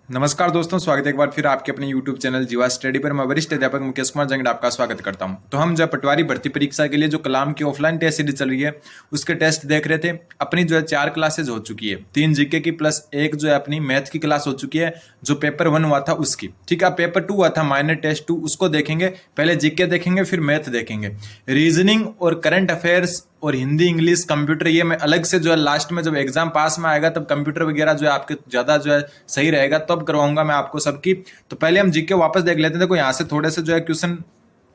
नमस्कार दोस्तों, स्वागत है एक बार फिर आपके अपने YouTube चैनल जीवा स्टडी पर। मैं वरिष्ठ अध्यापक मुकेश कुमार जंगड़ आपका स्वागत करता हूं। तो हम जब पटवारी भर्ती परीक्षा के लिए जो कलाम की ऑफलाइन टेस्ट सीरीज चल रही है उसके टेस्ट देख रहे थे। अपनी जो है 4 क्लासेज हो चुकी है, 3 जीके की प्लस एक जो है अपनी मैथ की क्लास हो चुकी है, जो पेपर 1 हुआ था उसकी। ठीक है, पेपर 2 हुआ था माइनर टेस्ट 2, उसको देखेंगे। पहले जीके देखेंगे, फिर मैथ देखेंगे। रीजनिंग और करंट अफेयर्स और हिंदी इंग्लिश कंप्यूटर ये मैं अलग से जो है लास्ट में जब एग्जाम पास में आएगा तब कंप्यूटर वगैरह जो है आपके ज्यादा जो है सही रहेगा, तब करवाऊंगा मैं आपको सबकी। तो पहले हम जीके वापस देख लेते हैं। देखो यहाँ से थोड़े से जो है क्वेश्चन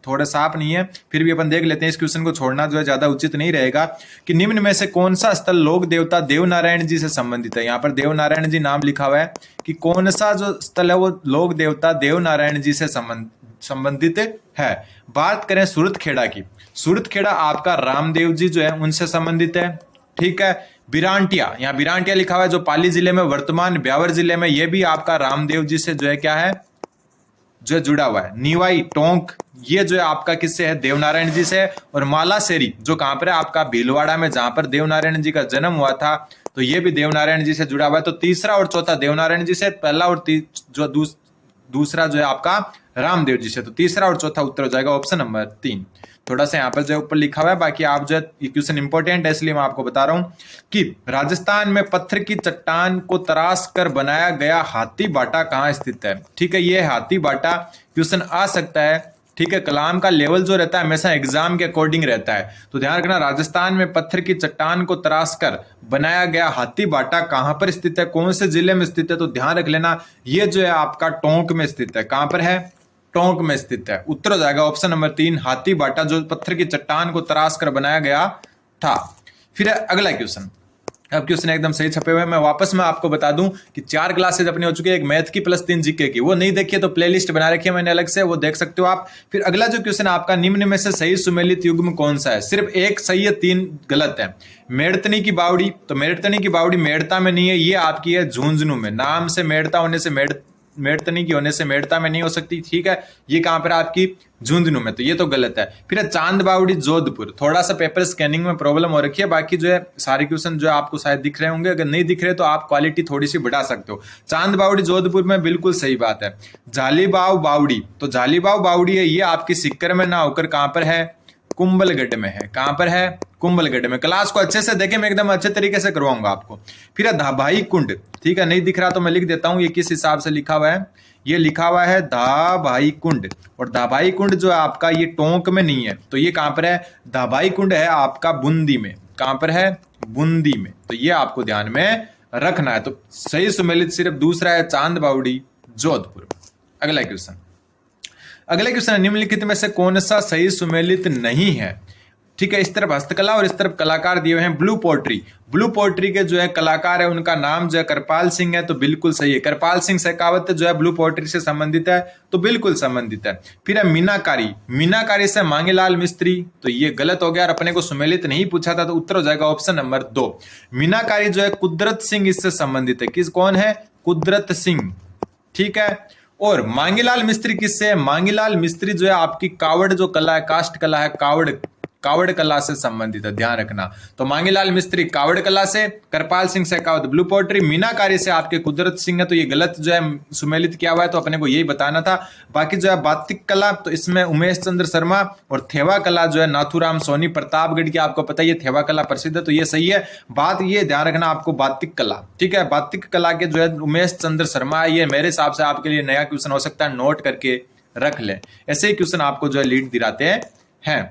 थोड़े साफ नहीं है, फिर भी अपन देख लेते हैं। इस क्वेश्चन को छोड़ना जो है ज्यादा उचित नहीं रहेगा कि निम्न में से कौन सा स्थल लोक देवता देवनारायण जी से संबंधित है। यहाँ पर देवनारायण जी नाम लिखा हुआ है कि कौन सा जो स्थल है वो लोक देवता देवनारायण जी से संबंधित है। बात करें सूरतखेड़ा की, सूरतखेड़ा आपका रामदेव जी जो है उनसे संबंधित है। ठीक है, बिरांटिया, यहाँ बिरांटिया लिखा हुआ है जो पाली जिले में, वर्तमान ब्यावर जिले में, ये भी आपका रामदेव जी से जो है क्या है, जो है जुड़ा हुआ है। नीवाई टोंक ये जो है आपका किससे है, देवनारायण जी से। और मालासेरी जो कहां पर है आपका भीलवाड़ा में, जहां पर देवनारायण जी का जन्म हुआ था, तो ये भी देवनारायण जी से जुड़ा हुआ है। तो तीसरा और चौथा देवनारायण जी से, पहला और जो दूसरा जो है आपका रामदेव जी से। तो तीसरा और चौथा उत्तर हो जाएगा ऑप्शन नंबर 3। थोड़ा सा यहाँ पर जो ऊपर लिखा हुआ है, बाकी आप जो है ये क्वेश्चन इंपॉर्टेंट है इसलिए मैं आपको बता रहा हूं कि राजस्थान में पत्थर की चट्टान को तराश कर बनाया गया हाथी बाटा कहाँ स्थित है। ठीक है, ये हाथी बाटा क्वेश्चन आ सकता है। ठीक है, कलाम का लेवल जो रहता है हमेशा एग्जाम के अकॉर्डिंग रहता है, तो ध्यान रखना। राजस्थान में पत्थर की चट्टान को तराश कर बनाया गया हाथी बाटा कहां पर स्थित है, कौन से जिले में स्थित है, तो ध्यान रख लेना ये जो है आपका टोंक में स्थित है। कहां पर है, टोंक में स्थित है। उत्तर हो जाएगा ऑप्शन नंबर 3 हाथी बाटा, जो पत्थर की चट्टान को तराश कर बनाया गया था। फिर अगला क्वेश्चन, अब क्वेश्चन एकदम सही छपे हुए हैं। मैं वापस में आपको बता दूं कि 4 क्लासेज अपनी हो चुकी है, एक मैथ की प्लस 3 जीके की। वो नहीं देखिए तो प्लेलिस्ट बना रखी है मैंने अलग से, वो देख सकते हो आप। फिर अगला जो क्वेश्चन आपका, निम्न में से सही सुमेलित युग्म कौन सा है। सिर्फ एक सही है, 3 गलत है। मेड़तनी की बावड़ी, तो मेड़तनी की बावड़ी मेड़ता में नहीं है, ये आपकी है झुंझुनू में। नाम से मेड़ता होने से मेड़तनी की होने से मेड़ता में नहीं हो सकती। ठीक है, ये कहां पर आपकी झुंझुनू में, तो ये तो गलत है। फिर चांद बावड़ी जोधपुर, थोड़ा सा पेपर स्कैनिंग में प्रॉब्लम हो रखी है, बाकी जो है सारे क्वेश्चन जो है आपको शायद दिख रहे होंगे। अगर नहीं दिख रहे तो आप क्वालिटी थोड़ी सी बढ़ा सकते हो। चांद बावड़ी जोधपुर में, बिल्कुल सही बात है। जालीबाव बावड़ी, तो जालीबाव बावड़ी है ये आपकी सिक्कर में ना होकर कहां पर है, कुंभलगढ़ में है। कहां पर है, कुंभलगढ़ में। क्लास को अच्छे से देखें, मैं एकदम अच्छे तरीके से करवाऊंगा आपको। फिर है धाबाई कुंड, ठीक है, नहीं दिख रहा तो मैं लिख देता हूं ये किस हिसाब से लिखा हुआ है। ये लिखा हुआ है धाबाई कुंड, और धाबाई कुंड जो है आपका ये टोंक में नहीं है, तो ये कहां पर है, धाबाई कुंड है आपका बूंदी में। कहां पर है, बूंदी में। तो ये आपको ध्यान में रखना है। तो सही सुमेलित सिर्फ दूसरा है, चांद बावड़ी जोधपुर। अगला क्वेश्चन, अगले क्वेश्चन, निम्नलिखित में से कौन सा सही सुमेलित नहीं है। ठीक है, इस तरफ हस्तकला और इस तरफ कलाकार दिए हुए हैं। ब्लू पोट्री, ब्लू पोट्री के जो है कलाकार है उनका नाम जो है कृपाल सिंह है, तो बिल्कुल सही है। कृपाल सिंह शेखावत जो है ब्लू पोट्री से संबंधित है, तो बिल्कुल संबंधित है। फिर है मीनाकारी, मीनाकारी से मांगेलाल मिस्त्री, तो ये गलत हो गया और अपने को सुमेलित नहीं पूछा था, तो उत्तर हो जाएगा ऑप्शन नंबर 2। मीनाकारी जो है कुदरत सिंह इससे संबंधित है। किस, कौन है, कुदरत सिंह। ठीक है, और मांगीलाल मिस्त्री किससे है, मांगीलाल मिस्त्री जो है आपकी कावड़ जो कला है, कास्ट कला है, कावड़ कला से संबंधित है, ध्यान रखना। तो मांगीलाल मिस्त्री कावड़ कला से, कृपाल सिंह शेखावत ब्लू पोट्री, मीनाकारी से आपके कुदरत सिंह है, तो ये गलत जो है सुमेलित किया हुआ है, तो अपने को यही बताना था। बाकी जो है बातिक कला, तो इसमें उमेश चंद्र शर्मा, और थेवा कला जो है नाथूराम सोनी, प्रतापगढ़ की आपको पता है ये थेवा कला प्रसिद्ध है, तो ये सही है। बात ये ध्यान रखना आपको, बातिक कला, ठीक है, बातिक कला के जो है उमेश चंद्र शर्मा है। ये मेरे हिसाब से आपके लिए नया क्वेश्चन हो सकता है, नोट करके रख ले। ऐसे ही क्वेश्चन आपको जो है लीड दिलाते हैं।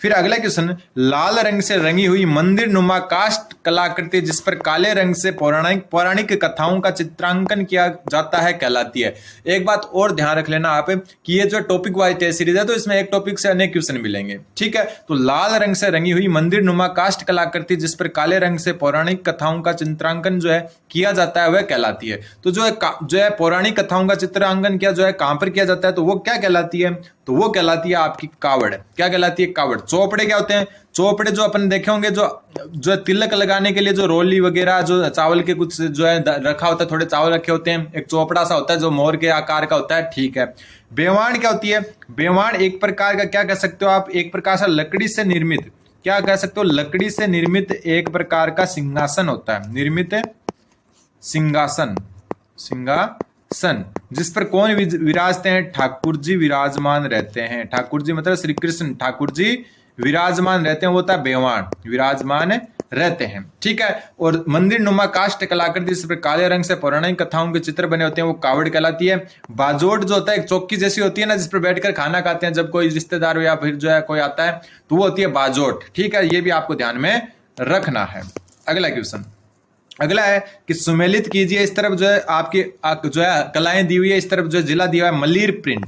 फिर अगला क्वेश्चन, लाल रंग से रंगी हुई मंदिर नुमा काष्ठ कलाकृति जिस पर काले रंग से पौराणिक कथाओं का चित्रांकन किया जाता है कहलाती है। एक बात और ध्यान रख लेना आप कि ये जो टॉपिक वाइज टेस्ट सीरीज है, तो इसमें एक टॉपिक से अनेक क्वेश्चन मिलेंगे। ठीक है, तो लाल रंग से रंगी हुई मंदिर नुमा काष्ठ कलाकृति जिस पर काले रंग से पौराणिक कथाओं का चित्रांकन जो है किया जाता है वह कहलाती है। तो जो है पौराणिक कथाओं का चित्रांकन किया जो है कहां पर किया जाता है, तो वो क्या कहलाती है, तो वो कहलाती है आपकी कावड़। क्या कहलाती है, कावड़। चौपड़े क्या होते हैं, चौपड़े जो अपन देखे होंगे, जो तिलक लगाने के लिए जो रोली वगैरह जो चावल के कुछ जो है रखा होता है, थोड़े चावल रखे होते हैं, एक चौपड़ा सा होता है जो मोर के आकार का होता है। ठीक है, बेवाण क्या होती है, बेवाण एक प्रकार का क्या कह सकते हो आप, एक प्रकार से लकड़ी से निर्मित, क्या कह सकते हो, लकड़ी से निर्मित एक प्रकार का सिंहासन होता है, निर्मित सिंहासन, सन, जिस पर कौन विराजते हैं? ठाकुर जी विराजमान रहते हैं। ठाकुर जी मतलब श्री कृष्ण ठाकुर जी विराजमान रहते हैं, वो होता है बेवाण, विराजमान रहते हैं। ठीक है। और मंदिर नुमा काष्ठ कलाकृति जिस पर काले रंग से पौराणिक कथाओं के चित्र बने होते हैं वो कावड़ कहलाती है। बाजोट जो होता है एक चौकी जैसी होती है ना, जिस पर बैठकर खाना खाते हैं जब कोई रिश्तेदार हो या फिर जो है कोई आता है, तो वो होती है बाजोट। ठीक है, ये भी आपको ध्यान में रखना है। अगला क्वेश्चन, अगला है कि सुमेलित कीजिए। इस तरफ जो है आपकी जो है कलाएं दी हुई है, इस तरफ जो जिला दिया है मलिर प्रिंट।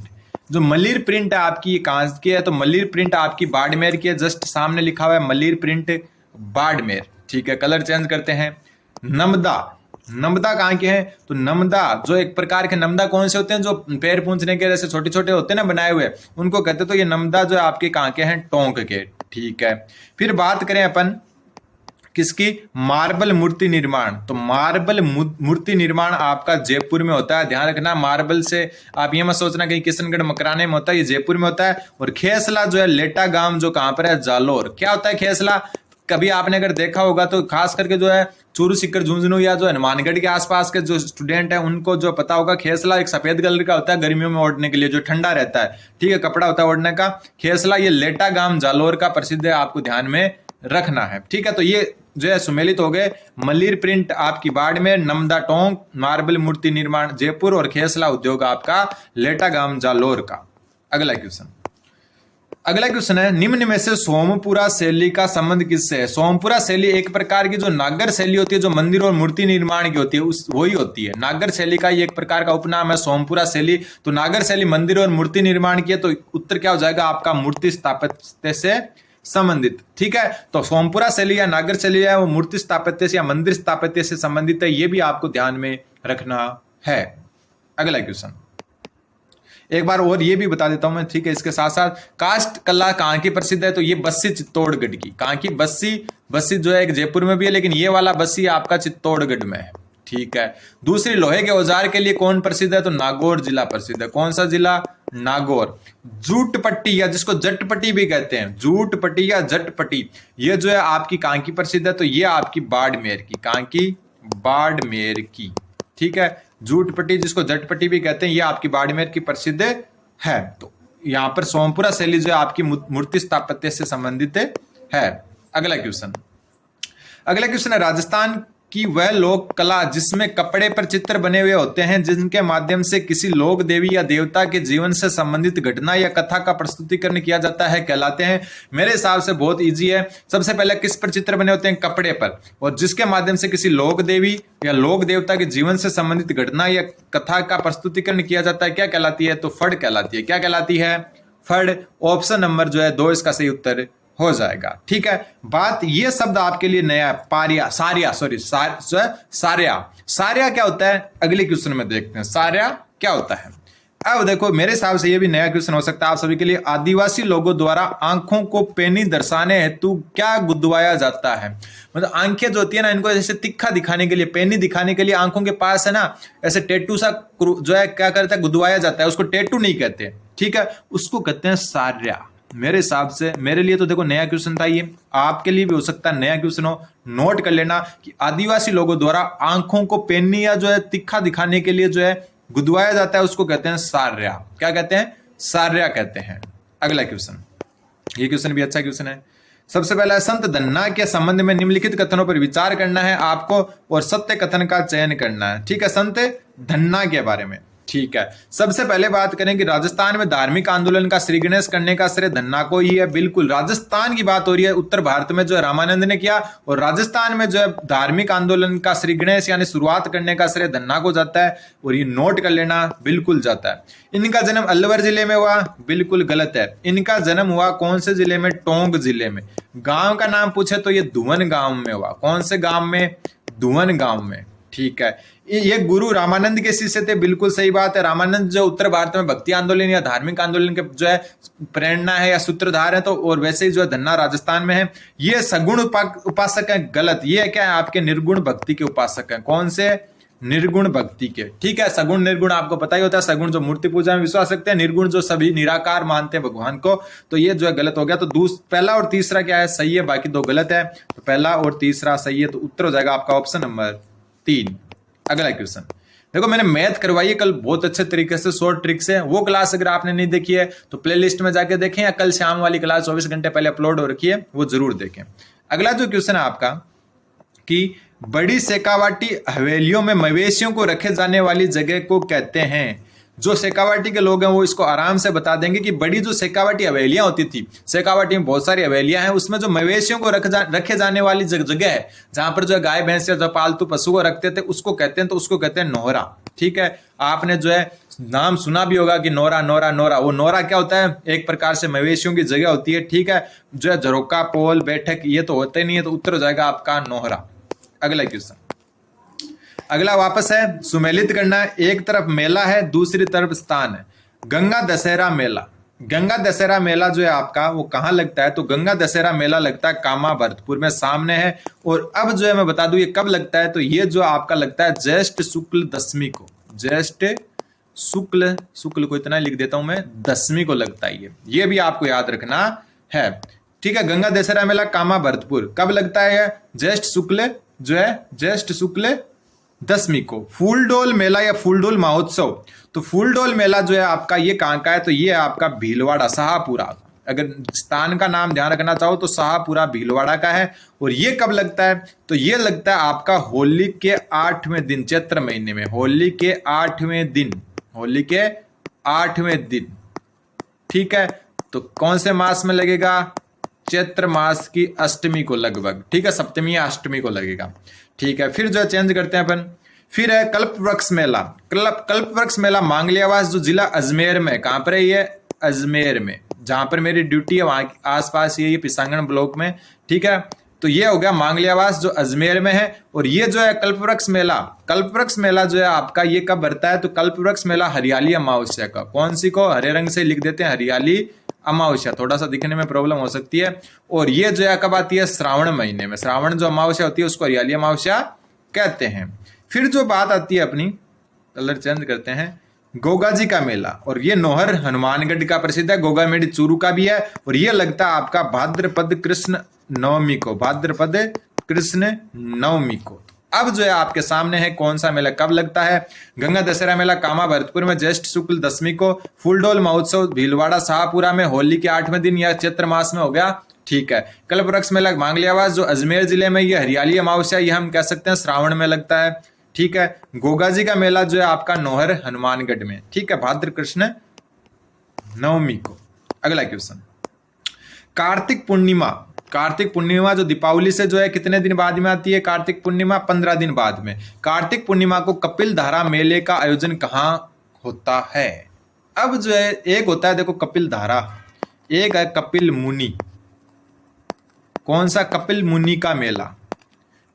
जो मलिर प्रिंट है आपकी कहां की है? तो मलिर प्रिंट आपकी बाड़मेर की है। जस्ट सामने लिखा हुआ है मलिर प्रिंट बाड़मेर। ठीक है, कलर चेंज करते हैं। नमदा, नमदा कहाँ के हैं? तो नमदा जो एक प्रकार के, नमदा कौन से होते हैं? जो पैर पूंछने के जैसे छोटे छोटे होते हैं ना बनाए हुए, उनको कहते हैं। तो ये नमदा जो है आपके कहाँ के हैं? टोंक के। ठीक है, फिर बात करें अपन किसकी? मार्बल मूर्ति निर्माण। तो मार्बल मूर्ति निर्माण आपका जयपुर में होता है। ध्यान रखना, मार्बल से आप ये मत सोचना कि किशनगढ़ मकराने में होता है, ये जयपुर में होता है। और खेसला जो है लेटा गांव जो कहां पर है? जालोर। क्या होता है खेसला? कभी आपने अगर देखा होगा तो खास करके जो है चूरू सीकर झुंझुनू या जो हनुमानगढ़ के आसपास के जो स्टूडेंट है उनको जो पता होगा, खेसला एक सफेद कलर का होता है गर्मियों में ओढ़ने के लिए, जो ठंडा रहता है। ठीक है, कपड़ा होता है ओढ़ने का। खेसला ये लेटा गांव जालोर का प्रसिद्ध है, आपको ध्यान में रखना है। ठीक है, तो ये जो है सुमेलित हो गए। मलिर प्रिंट आपकी बाड़मेर, नमदा टोंक, मार्बल मूर्ति निर्माण जयपुर और खेसला उद्योग आपका लेटा गांव जालोर का। अगला क्वेश्चन, अगला क्वेश्चन है निम्न में से सोमपुरा शैली का संबंध किससे है? सोमपुरा शैली एक प्रकार की जो नागर शैली होती है, जो मंदिर और मूर्ति निर्माण की होती है, उस वही होती है। नागर शैली का ये एक प्रकार का उपनाम है सोमपुरा शैली। तो नागर शैली मंदिर और मूर्ति निर्माण की है, तो उत्तर क्या हो जाएगा आपका? मूर्ति स्थापत्य से संबंधित। ठीक है, तो सोमपुरा शैली या नागर शैली है वो मूर्ति स्थापत्य से या मंदिर स्थापत्य से संबंधित है, ये भी आपको ध्यान में रखना है। अगला क्वेश्चन एक बार और ये भी बता देता हूं मैं। ठीक है, इसके साथ साथ काष्ठ कला कहाँ की प्रसिद्ध है? तो ये बस्सी चित्तौड़गढ़ की। कहाँ की? बस्सी जो है एक जयपुर में भी है, लेकिन ये वाला बस्सी आपका चित्तौड़गढ़ में है। ठीक है, दूसरी लोहे के औजार के लिए कौन प्रसिद्ध है? तो नागौर जिला प्रसिद्ध है। कौन सा जिला? नागौर। जूट पट्टी या जिसको जट पट्टी भी कहते हैं, जूट पट्टी या जट पट्टी, ये जो है आपकी कहाँ की प्रसिद्ध है? तो ये आपकी बाड़मेर की। कहाँ की? बाड़मेर की। ठीक है, जूट पट्टी जिसको जट पट्टी भी कहते हैं, ये आपकी बाड़मेर की प्रसिद्ध है। तो यहां पर सोमपुरा शैली जो है आपकी मूर्ति स्थापत्य से संबंधित है। अगला क्वेश्चन, अगला क्वेश्चन है राजस्थान कि वह लोक कला जिसमें कपड़े पर चित्र बने हुए होते हैं, जिनके माध्यम से किसी लोक देवी या देवता के जीवन से संबंधित घटना या कथा का प्रस्तुतिकरण किया जाता है, कहलाते हैं। मेरे हिसाब से बहुत इजी है। सबसे पहले किस पर चित्र बने होते हैं? कपड़े पर। और जिसके माध्यम से किसी लोक देवी या लोक देवता के जीवन से संबंधित घटना या कथा का प्रस्तुतिकरण किया जाता है, क्या कहलाती है? तो फड़ कहलाती है। क्या कहलाती है? फड़। ऑप्शन नंबर जो है 2 इसका सही उत्तर हो जाएगा। ठीक है, बात ये शब्द आपके लिए नया है, पारिया, सारिया, सॉरी सारिया क्या होता है? अगले क्वेश्चन में देखते हैं सारिया क्या होता है। अब देखो, मेरे हिसाब से ये भी नया क्वेश्चन हो सकता है आप सभी के लिए। आदिवासी लोगों द्वारा आंखों को पैनी दर्शाने हेतु क्या गुदवाया जाता है? मतलब आंखें जो होती है ना, इनको जैसे तिखा दिखाने के लिए, पैनी दिखाने के लिए आंखों के पास है ना ऐसे टैटू सा जो है क्या करता है? गुदवाया जाता है। उसको टैटू नहीं कहते। ठीक है, उसको कहते हैं सारिया। मेरे हिसाब से, मेरे लिए तो देखो नया क्वेश्चन था ये, आपके लिए भी हो सकता है नया क्वेश्चन हो। नोट कर लेना कि आदिवासी लोगों द्वारा आंखों को पैनी या जो है तिखा दिखाने के लिए जो है गुदवाया जाता है, उसको कहते हैं सार्या। क्या कहते हैं? सार्या कहते हैं। अगला क्वेश्चन, ये क्वेश्चन भी अच्छा क्वेश्चन है। सबसे पहला संत धन्ना के संबंध में निम्नलिखित कथनों पर विचार करना है आपको और सत्य कथन का चयन करना है। ठीक है, संत धन्ना के बारे में। ठीक है, सबसे पहले बात करें कि राजस्थान में धार्मिक आंदोलन का श्री गणेश करने का श्रेय धन्ना को ही है। बिल्कुल, राजस्थान की बात हो रही है। उत्तर भारत में जो है रामानंद ने किया और राजस्थान में जो है धार्मिक आंदोलन का श्री गणेश यानी शुरुआत करने का श्रेय धन्ना को जाता है। और ये नोट कर लेना, बिल्कुल जाता है। इनका जन्म अलवर जिले में हुआ, बिल्कुल गलत है। इनका जन्म हुआ कौन से जिले में? टोंक जिले में। गांव का नाम पूछे तो ये धुवन गांव में हुआ। कौन से गांव में? धुवन गांव में। ठीक है, ये गुरु रामानंद के शिष्य थे, बिल्कुल सही बात है। रामानंद जो उत्तर भारत में भक्ति आंदोलन या धार्मिक आंदोलन के जो है प्रेरणा है या सूत्रधार है, तो और वैसे ही जो है धन्ना राजस्थान में है। ये सगुण उपासक है, गलत। ये क्या है? आपके निर्गुण भक्ति के उपासक हैं। कौन से? निर्गुण भक्ति के। ठीक है, सगुण निर्गुण आपको पता ही होता है। सगुण जो मूर्ति पूजा में विश्वास रखते हैं, निर्गुण जो सभी निराकार मानते हैं भगवान को। तो ये जो है गलत हो गया। तो पहला और तीसरा क्या है? सही है, बाकी 2 गलत है। तो पहला और तीसरा सही है, तो उत्तर हो जाएगा आपका ऑप्शन नंबर 3। अगला क्वेश्चन, देखो मैंने मैथ करवाई है कल बहुत अच्छे तरीके से, शॉर्ट ट्रिक से। वो क्लास अगर आपने नहीं देखी है तो प्लेलिस्ट में जाके देखें, या कल शाम वाली क्लास 24 घंटे पहले अपलोड हो रखी है, वो जरूर देखें। अगला जो क्वेश्चन है आपका कि बड़ी शेखावाटी हवेलियों में मवेशियों को रखे जाने वाली जगह को कहते हैं। जो शेखावाटी के लोग हैं वो इसको आराम से बता देंगे कि बड़ी जो शेखावाटी हवेलियां होती थी, शेखावाटी में बहुत सारी हवेलियां हैं, उसमें जो मवेशियों को रखे जाने वाली जगह है, जहां पर जो है गाय भैंस या जो पालतू पशु को रखते थे, उसको कहते हैं, तो उसको कहते हैं नोहरा। ठीक है, आपने जो है नाम सुना भी होगा कि नोरा नोरा नोरा। वो नोरा क्या होता है? एक प्रकार से मवेशियों की जगह होती है। ठीक है, जो है झरोका, पोल, बैठक ये तो होते नहीं है, तो उत्तर हो जाएगा आपका नोहरा। अगला क्वेश्चन, अगला वापस है सुमेलित करना। एक तरफ मेला है, दूसरी तरफ स्थान है। गंगा दशहरा मेला, गंगा दशहरा मेला जो है आपका वो कहाँ लगता है? तो गंगा दशहरा मेला लगता है कामा भरतपुर में, सामने है। और अब जो है मैं बता दूं ये कब लगता है, तो ये जो आपका लगता है ज्येष्ठ शुक्ल दशमी को, ज्येष्ठ शुक्ल को इतना लिख देता हूं मैं, दशमी को लगता है ये भी आपको याद रखना है। ठीक है, गंगा दशहरा मेला कामा भरतपुर कब लगता है? ज्येष्ठ शुक्ल जो है, ज्येष्ठ शुक्ल दशमी को। फूलडोल मेला या फूलडोल महोत्सव, तो फूलडोल मेला जो है आपका ये कहाँ का है? तो ये आपका भीलवाड़ा, शाहपुरा। अगर स्थान का नाम ध्यान रखना चाहो तो शाहपुरा भीलवाड़ा का है। और ये कब लगता है? तो ये लगता है आपका होली के 8वें दिन, चैत्र महीने में, होली के 8वें दिन, होली के 8वें दिन। ठीक है, तो कौन से मास में लगेगा? चैत्र मास की अष्टमी को लगभग। ठीक है, सप्तमी या अष्टमी को लगेगा। ठीक है, फिर जो चेंज करते हैं अपन, फिर है कल्प वृक्ष मेला। कल्प वृक्ष मेला मांगलियावास जो जिला अजमेर में, कहां पर है ये? अजमेर में, जहां पर मेरी ड्यूटी है वहां आसपास ये पिसांगण ब्लॉक में। ठीक है, तो ये हो गया मांगलियावास जो अजमेर में है। और ये जो है कल्प वृक्ष मेला, कल्प वृक्ष मेला जो है आपका ये कब भरता है? तो कल्प वृक्ष मेला हरियाली अमावस्या का। कौन सी को? हरे रंग से लिख देते हैं, हरियाली अमावस्या, थोड़ा सा दिखने में प्रॉब्लम हो सकती है। और ये जो है कब आती है? श्रावण महीने में। श्रावण जो अमावस्या होती है उसको हरियाली अमावस्या कहते हैं। फिर जो बात आती है अपनी, कलर चेंज करते हैं, गोगा जी का मेला। और ये नोहर हनुमानगढ़ का प्रसिद्ध है, गोगा मेडी चूरू का भी है। और ये लगता है आपका भाद्रपद कृष्ण नवमी को, भाद्रपद कृष्ण नवमी को। अब जो है आपके सामने है कौन सा मेला कब लगता है? गंगा दशहरा मेला कामा भरतपुर में ज्येष्ठ शुक्ल दशमी को। फूलडोल महोत्सव भीलवाड़ा शाहपुरा में होली के 8वें दिन या चैत्र मास में हो गया। ठीक है, कल्प वृक्ष मेला मांगलियावास जो अजमेर जिले में, ये हरियाली अमावस्या, ये हम कह सकते हैं श्रावण में लगता है। ठीक है, गोगा जी का मेला जो है आपका नोहर हनुमानगढ़ में। ठीक है, भाद्र कृष्ण नवमी को। अगला क्वेश्चन, कार्तिक पूर्णिमा। कार्तिक पूर्णिमा जो दीपावली से जो है कितने दिन बाद में आती है? कार्तिक पूर्णिमा 15 दिन बाद में। कार्तिक पूर्णिमा को कपिल धारा मेले का आयोजन कहाँ होता है? अब जो है एक होता है देखो कपिल धारा, एक है कपिल मुनि। कौन सा? कपिल मुनि का मेला।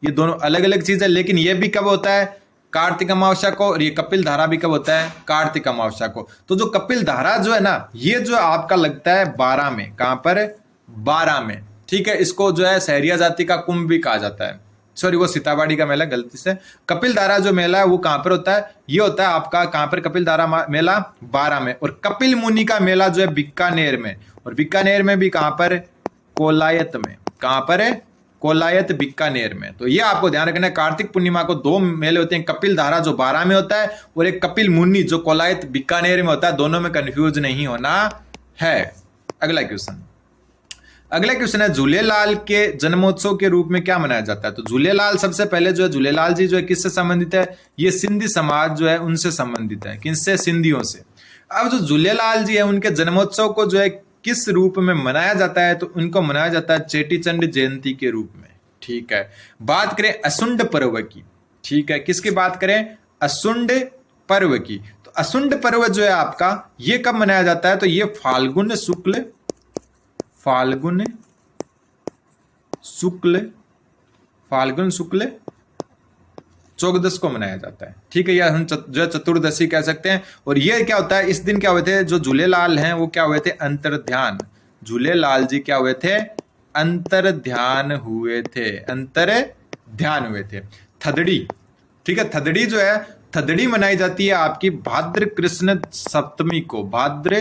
ये दोनों अलग अलग चीज है, लेकिन ये भी कब होता है? कार्तिक अमावस्या को। और ये कपिल धारा भी कब होता है? कार्तिक अमावस्या को। तो जो कपिल धारा जो है ना, ये जो आपका लगता है 12 में। कहां पर? 12 में। ठीक है, इसको जो है सहरिया जाति का कुंभ भी कहा जाता है। सॉरी, वो सीताबाड़ी का मेला, गलती से। कपिल धारा जो मेला है वो कहां पर होता है? ये होता है आपका कहां पर? कपिल धारा मेला 12 में। और कपिल मुनि का मेला जो है बीकानेर में। और बीकानेर में भी कहां पर? कोलायत में। कहां पर है? कोलायत बीकानेर में। तो ये आपको ध्यान रखना है, कार्तिक पूर्णिमा को 2 मेले होते हैं, कपिल धारा जो 12 में होता है और एक कपिल मुनि जो कोलायत बीकानेर में होता है। दोनों में कंफ्यूज नहीं होना है। अगला क्वेश्चन, अगला क्वेश्चन है झूलेलाल के जन्मोत्सव के रूप में क्या मनाया जाता है? तो झूलेलाल सबसे पहले जो है, झूलेलाल जी जो है किससे संबंधित है? ये सिंधी समाज जो है उनसे संबंधित है। किनसे? सिंधियों से। अब जो झूलेलाल जी है उनके जन्मोत्सव को जो है किस रूप में मनाया जाता है? तो उनको मनाया जाता है चेटीचंड जयंती के रूप में। ठीक है, बात करें असुंड पर्व की। ठीक है, किसकी बात करें? असुंड पर्व की। तो असुंड पर्व जो है आपका ये कब मनाया जाता है? तो ये फाल्गुन शुक्ल चौदस को मनाया जाता है। ठीक है, या हम जो चतुर्दशी कह सकते हैं। और ये क्या होता है? इस दिन क्या हुए थे? जो झूलेलाल हैं वो क्या हुए थे? अंतर्ध्यान। झूलेलाल जी क्या हुए थे? अंतर्ध्यान हुए थे, अंतर्ध्यान हुए थे। थदड़ी, ठीक है, थदड़ी जो है, थदड़ी मनाई जाती है आपकी भाद्र कृष्ण सप्तमी को, भाद्र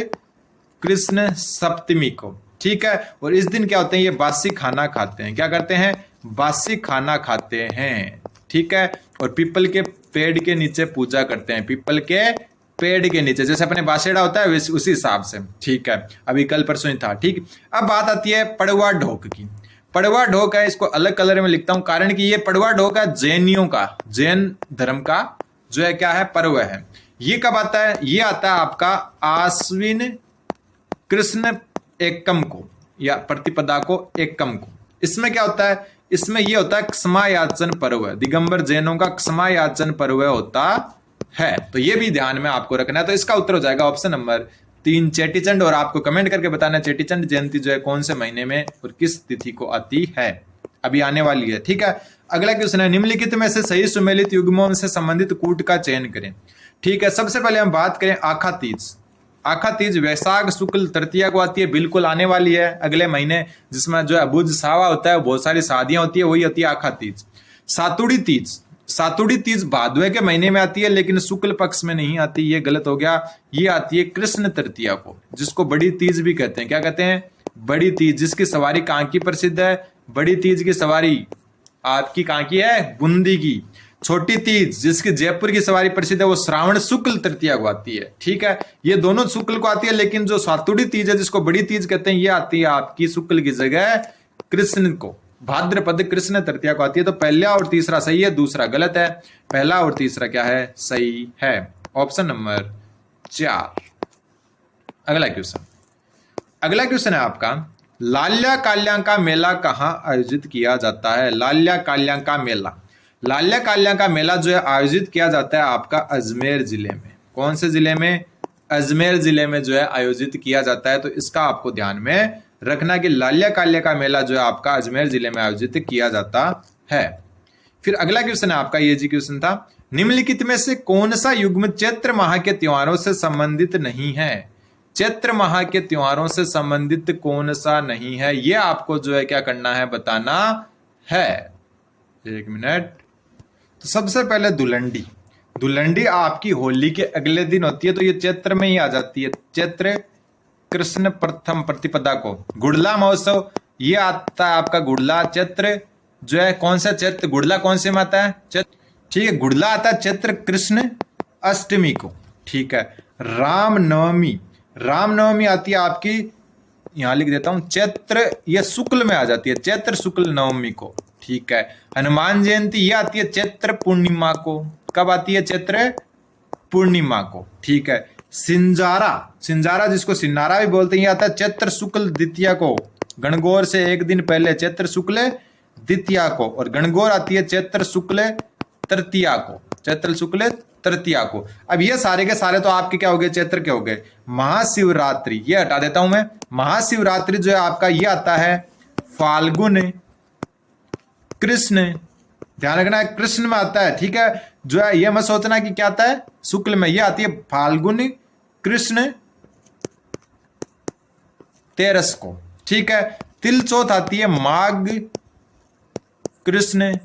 कृष्ण सप्तमी को। ठीक है, और इस दिन क्या होते हैं? ये बासी खाना खाते हैं। क्या करते हैं? बासी खाना खाते हैं। ठीक है, और पीपल के पेड़ के नीचे पूजा करते हैं, पीपल के पेड़ के नीचे, जैसे अपने बासेड़ा होता है उसी हिसाब से, ठीक है। अभी कल परसों ही था, ठीक। अब बात आती है पड़वा ढोक की। पड़वा ढोक है, इसको अलग कलर में लिखता हूं कारण कि ये पड़वा ढोक है जैनियों का, जैन धर्म का जो है क्या है, पर्व है। ये कब आता है, ये आता है आपका आश्विन कृष्ण एकम को या प्रतिपदा को एकम को। इसमें क्या होता है, इसमें ये होता है क्षमायाचन पर्व, दिगंबर जैनों का क्षमायाचन पर्व होता है। तो ये भी ध्यान में आपको रखना है। तो इसका उत्तर हो जाएगा ऑप्शन नंबर 3 चेटीचंड। और आपको कमेंट करके बताना चेटीचंड जयंती जो है कौन से महीने में और किस तिथि को आती है, अभी आने वाली है, ठीक है। अगला क्वेश्चन है, निम्नलिखित में से सही सुमेलित युग्मों से संबंधित कूट का चयन करें, ठीक है। सबसे पहले हम बात करें आखा तीज। आखा तीज वैशाख शुक्ल तृतीया को आती है, बिल्कुल आने वाली है अगले महीने, जिसमें जो है बुध सावा होता है, बहुत सारी शादियां होती है, वही होती है आखा तीज। सातुड़ी तीज, सातुड़ी तीज भादवे के महीने में आती है लेकिन शुक्ल पक्ष में नहीं आती, ये गलत हो गया। ये आती है कृष्ण तृतीया को, जिसको बड़ी तीज भी कहते हैं। क्या कहते हैं, बड़ी तीज, जिसकी सवारी कहाँ की प्रसिद्ध है, बड़ी तीज की सवारी आपकी कहाँ की है, बूंदी की। छोटी तीज जिसकी जयपुर की सवारी प्रसिद्ध है, वो श्रावण शुक्ल तृतीया को आती है, ठीक है। ये दोनों शुक्ल को आती है, लेकिन जो सातुड़ी तीज है जिसको बड़ी तीज कहते हैं, ये आती है आपकी शुक्ल की जगह कृष्ण को, भाद्रपद कृष्ण तृतीया को आती है। तो पहला और तीसरा सही है, दूसरा गलत है। पहला और तीसरा क्या है, सही है, ऑप्शन नंबर 4। अगला क्वेश्चन, अगला क्वेश्चन है आपका, लाल्या काल्या का मेला कहाँ आयोजित किया जाता है। लाल्या काल्या का मेला, लाल्या काल्या का मेला जो है आयोजित किया जाता है आपका अजमेर जिले में। कौन से जिले में, अजमेर जिले में जो है आयोजित किया जाता है। तो इसका आपको ध्यान में रखना कि लाल्या काल्या का मेला जो है आपका अजमेर जिले में आयोजित किया जाता है। फिर अगला क्वेश्चन है आपका, ये जी क्वेश्चन था, निम्नलिखित में से कौन सा युग्म चैत्र माह के त्योहारों से संबंधित नहीं है। चैत्र माह के त्योहारों से संबंधित कौन सा नहीं है, ये आपको जो है क्या करना है, बताना है। एक मिनट। तो सबसे पहले दुलंडी, दुलंडी आपकी होली के अगले दिन होती है, तो ये चैत्र में ही आ जाती है, चैत्र कृष्ण प्रथम प्रतिपदा को। गुड़ला महोत्सव ये आता है आपका गुड़ला चैत्र जो है, कौन सा चैत्र, गुड़ला कौन से में आता है, चैत्र, ठीक है। गुड़ला आता है चैत्र कृष्ण अष्टमी को, ठीक है। रामनवमी, रामनवमी आती है आपकी, यहां लिख देता हूं, चैत्र ये शुक्ल में आ जाती है, चैत्र शुक्ल नवमी को, ठीक है। हनुमान जयंती ये आती है चैत्र पूर्णिमा को, कब आती है, चैत्र पूर्णिमा को, ठीक है। सिंजारा, सिंजारा जिसको सिन्नारा भी बोलते हैं, ये आता है चैत्र शुक्ल द्वितीया को, गणगौर से एक दिन पहले चैत्र शुक्ल द्वितीया को। और गणगौर आती है चैत्र शुक्ल तृतीया को, चैत्र शुक्ल तृतीया को। अब ये सारे के सारे तो आपके क्या हो गए, चैत्र के हो गए। महाशिवरात्रि ये हटा देता हूं मैं, महाशिवरात्रि जो है आपका ये आता है फाल्गुन कृष्ण, ध्यान रखना है कृष्ण में आता है, ठीक है। जो है ये मत सोचना कि क्या आता है शुक्ल में, ये आती है फाल्गुन कृष्ण तेरस को, ठीक है। तिल चौथ आती है माघ कृष्ण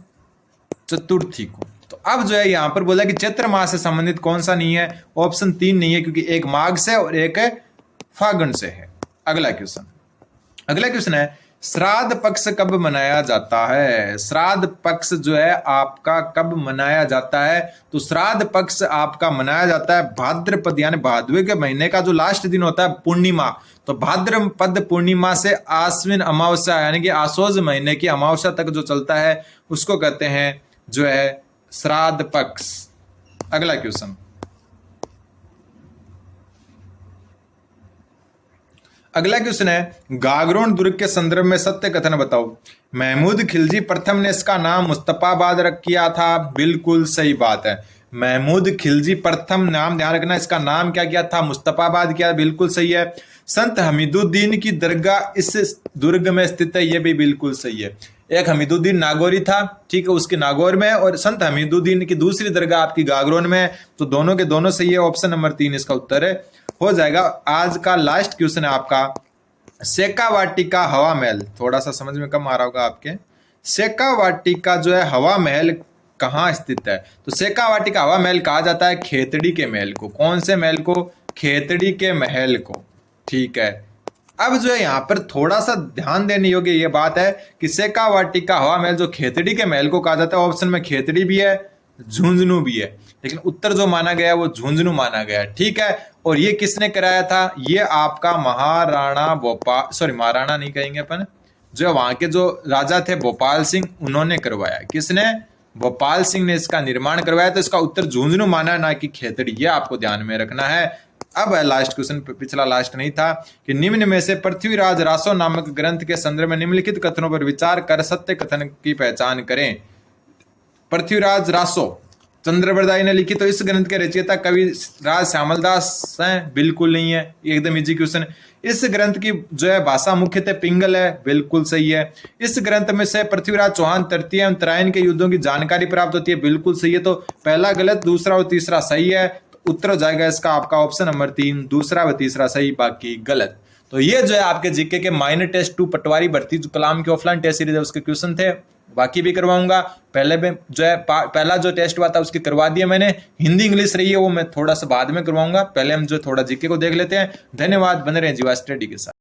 चतुर्थी को। तो अब जो है यहां पर बोला कि चैत्र माह से संबंधित कौन सा नहीं है, ऑप्शन 3 नहीं है, क्योंकि एक माघ से और एक फागुन से है। अगला क्वेश्चन, अगला क्वेश्चन है, श्राद्ध पक्ष कब मनाया जाता है। श्राद्ध पक्ष जो है आपका कब मनाया जाता है, तो श्राद्ध पक्ष आपका मनाया जाता है भाद्रपद यानी भादवे के महीने का जो लास्ट दिन होता है पूर्णिमा। तो भाद्रपद पूर्णिमा से आश्विन अमावस्या यानी कि आसोज महीने की अमावस्या तक जो चलता है उसको कहते हैं जो है श्राद्ध पक्ष। अगला क्वेश्चन, अगला क्वेश्चन है, गागरोन दुर्ग के संदर्भ में सत्य कथन बताओ। महमूद खिलजी प्रथम ने इसका नाम मुस्तफाबाद रख किया था, बिल्कुल सही बात है। महमूद खिलजी प्रथम नाम, ध्यान रखना, इसका नाम क्या किया था, मुस्तफाबाद किया, बिल्कुल सही है। संत हमीदुद्दीन की दरगाह इस दुर्ग में स्थित है, यह भी बिल्कुल सही है। एक हमीदुद्दीन नागौरी था, ठीक है, उसके नागौर में, और संत हमीदुद्दीन की दूसरी दरगाह आपकी गागरोन में है। तो दोनों के दोनों सही है, ऑप्शन नंबर 3 इसका उत्तर है हो जाएगा। आज का लास्ट क्वेश्चन है आपका, शेखावाटी का हवा महल, थोड़ा सा समझ में कम आ रहा होगा आपके। शेखावाटी का जो है हवा महल कहाँ स्थित है, तो शेखावाटी का हवा महल कहा जाता है खेतड़ी के महल को। कौन से महल को, खेतड़ी के महल को, ठीक है। अब जो है यहाँ पर थोड़ा सा ध्यान देने योग्य ये बात है कि शेखावाटी का हवा महल जो खेतड़ी के महल को कहा जाता है, ऑप्शन में खेतड़ी भी है, झुंझुनू भी है, लेकिन उत्तर जो माना गया वो झुंझुनू माना गया। ठीक है, और ये किसने कराया था? ये आपका महाराणा भोपाल, सॉरी महाराणा नहीं कहेंगे अपन, जो वहां के जो राजा थे भोपाल सिंह, उन्होंने करवाया। किसने? भोपाल सिंह ने इसका निर्माण करवाया। तो इसका उत्तर झुंझुनू माना, ना कि खेतड़ी, ये आपको ध्यान में रखना है। अब है लास्ट क्वेश्चन, पिछला लास्ट नहीं था, कि निम्न में से पृथ्वीराज रासो नामक ग्रंथ के संदर्भ में निम्नलिखित कथनों पर विचार कर सत्य कथन की पहचान करें। पृथ्वीराज रासो चंद्रबरदाई ने लिखी, तो इस ग्रंथ के रचयिता कवि राज श्यामलदास हैं? बिल्कुल नहीं है, एकदम इजी क्वेश्चन। इस ग्रंथ की जो है भाषा मुख्यतः पिंगल है? बिल्कुल सही है। इस ग्रंथ में से पृथ्वीराज चौहान तृतीय एवं तराइन के युद्धों की जानकारी प्राप्त होती है? बिल्कुल सही है। तो पहला गलत, दूसरा और तीसरा सही है। तो उत्तर हो जाएगा इसका आपका ऑप्शन नंबर 3, दूसरा व तीसरा सही, बाकी गलत। तो ये जो है आपके जीके के माइनर टेस्ट 2 पटवारी भर्ती जो कलाम की ऑफलाइन टेस्ट सीरीज है उसके क्वेश्चन थे, बाकी भी करवाऊंगा। पहले में जो है पहला जो टेस्ट हुआ था उसकी करवा दिया मैंने, हिंदी इंग्लिश रही है वो मैं थोड़ा सा बाद में करवाऊंगा। पहले हम जो थोड़ा जीके को देख लेते हैं। धन्यवाद, बने रहें जीवा स्टडी के साथ।